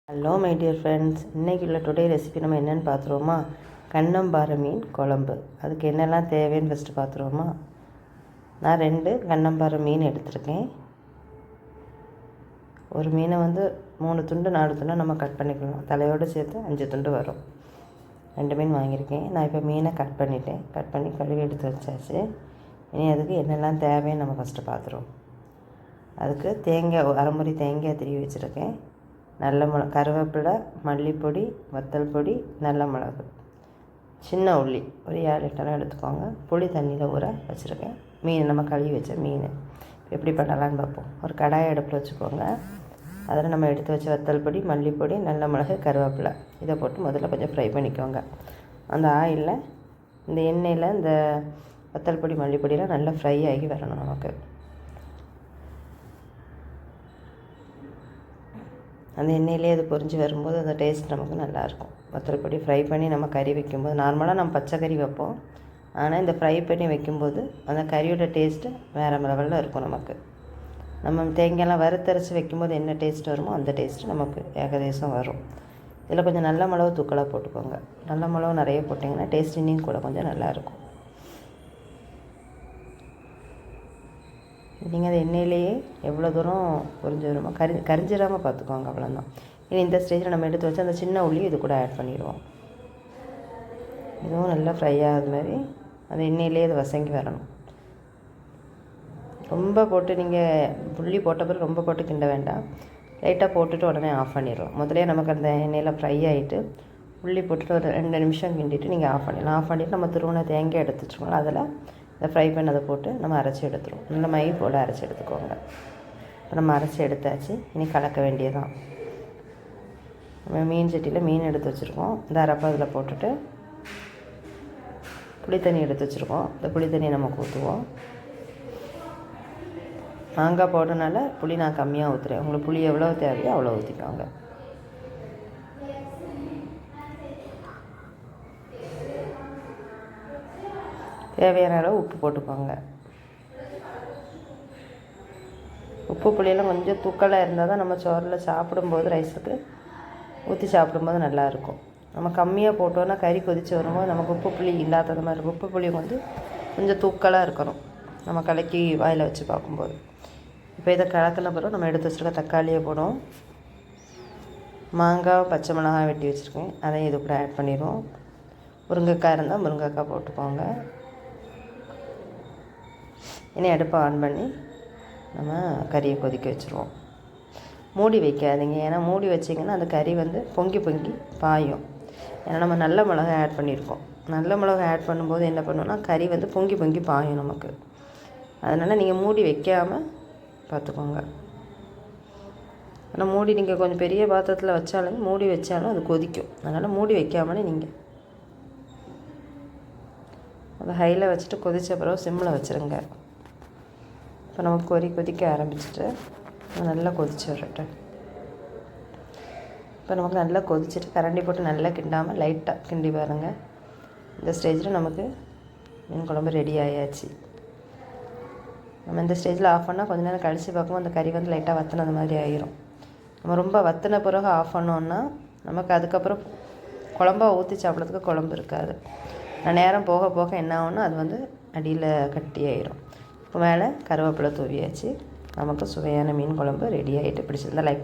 Hello my dear friends, இன்றைக்கி உள்ள today recipe நம்ம என்னென்னு பார்த்துருவோமா? கண்ணம்பாறை மீன் குழம்பு. அதுக்கு என்னெல்லாம் தேவைன்னு ஃபஸ்ட்டு பார்த்துருவோமா? நான் 2 கண்ணம்பாறை மீன் எடுத்திருக்கேன். ஒரு மீனை 3 துண்டு 4 துண்டாக நம்ம கட் பண்ணிக்கலாம். தலையோடு சேர்த்து 5 துண்டு வரும். 2 மீன் வாங்கியிருக்கேன். நான் இப்போ மீனை கட் பண்ணி கழுவி எடுத்து வச்சாச்சு. இனி அதுக்கு என்னெல்லாம் தேவைன்னு நம்ம ஃபஸ்ட்டு பார்த்துருவோம். அதுக்கு தேங்காய் அரைமுറി தேங்காய் திருவி வச்சுருக்கேன். நல்ல கருவேப்பிலை, மல்லிப்பொடி, வத்தல் பொடி, நல்ல மிளகு, சின்ன உள்ளி ஒரு 7 லிட்டராக எடுத்துக்கோங்க. புளி தண்ணியில் ஊற வச்சுருக்கேன். மீன் நம்ம கழுவி வச்ச மீன் எப்படி பண்ணலான்னு பார்ப்போம். ஒரு கடாயை அடுப்பில் வச்சுக்கோங்க. அதில் நம்ம எடுத்து வச்ச வத்தல் பொடி, மல்லிப்பொடி, நல்ல மிளகு, கருவேப்பிலை இதை போட்டு முதல்ல கொஞ்சம் ஃப்ரை பண்ணிக்கோங்க. அந்த ஆயிலில் இந்த எண்ணெயில் இந்த வத்தல் பொடி, மல்லிப்பொடியெலாம் நல்லா ஃப்ரை ஆகி வரணும். நமக்கு அந்த எண்ணெயிலே அது பொரிஞ்சு வரும்போது அந்த டேஸ்ட் நமக்கு நல்லாயிருக்கும். வத்தல் பொடி ஃப்ரை பண்ணி நம்ம கறி வைக்கும்போது நார்மலாக நம்ம பச்சை கறி வைப்போம். ஆனால் இந்த ஃப்ரை பண்ணி வைக்கும்போது அந்த கறியோட டேஸ்ட்டு வேறு லெவலில் இருக்கும். நமக்கு நம்ம தேங்காயெல்லாம் வறுத்தரைச்சி வைக்கும்போது என்ன டேஸ்ட் வருமோ அந்த டேஸ்ட்டு நமக்கு ஏகதேசம் வரும். இதில் கொஞ்சம் நல்ல மிளகு தூக்கலாக போட்டுக்கோங்க. நல்ல மிளகு நிறைய போட்டிங்கன்னா டேஸ்ட் இன்னும் கூட கொஞ்சம் நல்லாயிருக்கும். நீங்கள் அந்த எண்ணெயிலேயே எவ்வளோ தூரம் பொரிஞ்சு வருமோ கரிஞ்சிடாமல் பார்த்துக்கோங்க. அவ்வளோதான். இனி இந்த ஸ்டேஜில் நம்ம எடுத்து வச்சு அந்த சின்ன உள்ளி இது கூட ஆட் பண்ணிடுவோம். இதுவும் நல்லா ஃப்ரை ஆகுது மாதிரி அந்த எண்ணெயிலே அது வசங்கி வரணும். ரொம்ப போட்டு நீங்கள் உள்ளி போட்ட பிறகு ரொம்ப போட்டு கிண்ட வேண்டாம். லைட்டாக போட்டுட்டு உடனே ஆஃப் பண்ணிடுவோம். முதலே நமக்கு அந்த எண்ணெயில் ஃப்ரை ஆகிட்டு உள்ளி போட்டுட்டு ஒரு 2 நிமிஷம் கிண்டிட்டு நீங்கள் ஆஃப் பண்ணிடலாம். ஆஃப் பண்ணிவிட்டு நம்ம துருவன தேங்காய் எடுத்து வச்சுக்கோங்க. அதில் இந்த ஃப்ரை பண்ணதை போட்டு நம்ம அரைச்சி எடுத்துருவோம். நல்ல மை போல் அரைச்சி எடுத்துக்கோங்க. இப்போ நம்ம அரைச்சி எடுத்தாச்சு. இனி கலக்க வேண்டியதான். நம்ம மீன் சட்டியில் மீன் எடுத்து வச்சுருக்கோம். இந்த அரைப்பை அதில் போட்டுட்டு புளி தண்ணி எடுத்து வச்சுருக்கோம். இந்த புளி தண்ணியை நம்ம ஊற்றுவோம். மாங்காய் போடுறதுனால புளி நான் கம்மியாக ஊற்றுறேன். உங்களுக்கு புளி எவ்வளோ தேவையோ அவ்வளோ ஊற்றிக்கோங்க. தேவையான அளவு உப்பு போட்டுக்கோங்க. உப்பு புளியெல்லாம் கொஞ்சம் தூக்கலாக இருந்தால் தான் நம்ம சோறில் சாப்பிடும்போது ரைஸுக்கு ஊற்றி சாப்பிடும்போது நல்லாயிருக்கும். நம்ம கம்மியாக போட்டோன்னா கறி கொதித்து வரும்போது நமக்கு உப்பு புளி இல்லாதது மாதிரி இருக்கும். உப்பு புளி கொஞ்சம் தூக்கலாக இருக்கணும் நம்ம கலக்கி வாயில் வச்சு பார்க்கும்போது. இப்போ இதை கலக்கின பிறகு நம்ம எடுத்து வச்சுருக்க தக்காளியை போடுவோம். மாங்காய், பச்சை மிளகாய் வெட்டி வச்சுருக்கேன். அதையும் இது கூட ஆட் பண்ணிடுவோம். முருங்கைக்காய் இருந்தால் முருங்கைக்காய் போட்டுக்கோங்க. இனி அடுப்பை ஆன் பண்ணி நம்ம கறியை கொதிக்க வச்சுருவோம். மூடி வைக்காதீங்க. ஏன்னா மூடி வச்சிங்கன்னா அந்த கறி பொங்கி பாயும். ஏன்னா நம்ம நல்ல மிளகாய் ஆட் பண்ணியிருக்கோம். நல்ல மிளகாய் ஆட் பண்ணும்போது என்ன பண்ணுவோன்னா கறி பொங்கி பாயும் நமக்கு. அதனால் நீங்கள் மூடி வைக்காமல் பார்த்துக்கோங்க. ஆனால் மூடி நீங்கள் கொஞ்சம் பெரிய பாத்திரத்தில் வச்சாலும் மூடி வச்சாலும் அது கொதிக்கும். அதனால் மூடி வைக்காமலே நீங்கள் அதை ஹையில் வச்சுட்டு கொதித்த பிறகு சிம்மில் வச்சுருங்க. இப்போ நமக்கு கொதிக்க ஆரம்பிச்சிட்டு நல்லா கொதிச்சு வரட்டும். இப்போ நமக்கு நல்லா கொதிச்சுட்டு கரண்டி போட்டு நல்லா கிண்டாமல் லைட்டாக கிண்டி பாருங்கள். இந்த ஸ்டேஜில் நமக்கு மீன் குழம்பு ரெடி ஆயாச்சு. நம்ம இந்த ஸ்டேஜில் ஆஃப் பண்ணால் கொஞ்சம் நேரம் கழித்து பார்க்கும்போது அந்த கறி லைட்டாக வற்றினது மாதிரி ஆகிரும். நம்ம ரொம்ப வற்றின பிறகு ஆஃப் பண்ணோன்னா நமக்கு அதுக்கப்புறம் குழம்பா ஊற்றி சாப்பிட்றதுக்கு குழம்பு இருக்காது. நேரம் போக போக என்ன ஆகும்னா அது அடியில் கட்டி ஆயிரும். இப்போ மேலே கருவேப்பிலை தூவியாச்சு. நமக்கு சுவையான மீன் குழம்பு ரெடி ஆகிட்டு. பிடிச்சிருந்தால் லைக்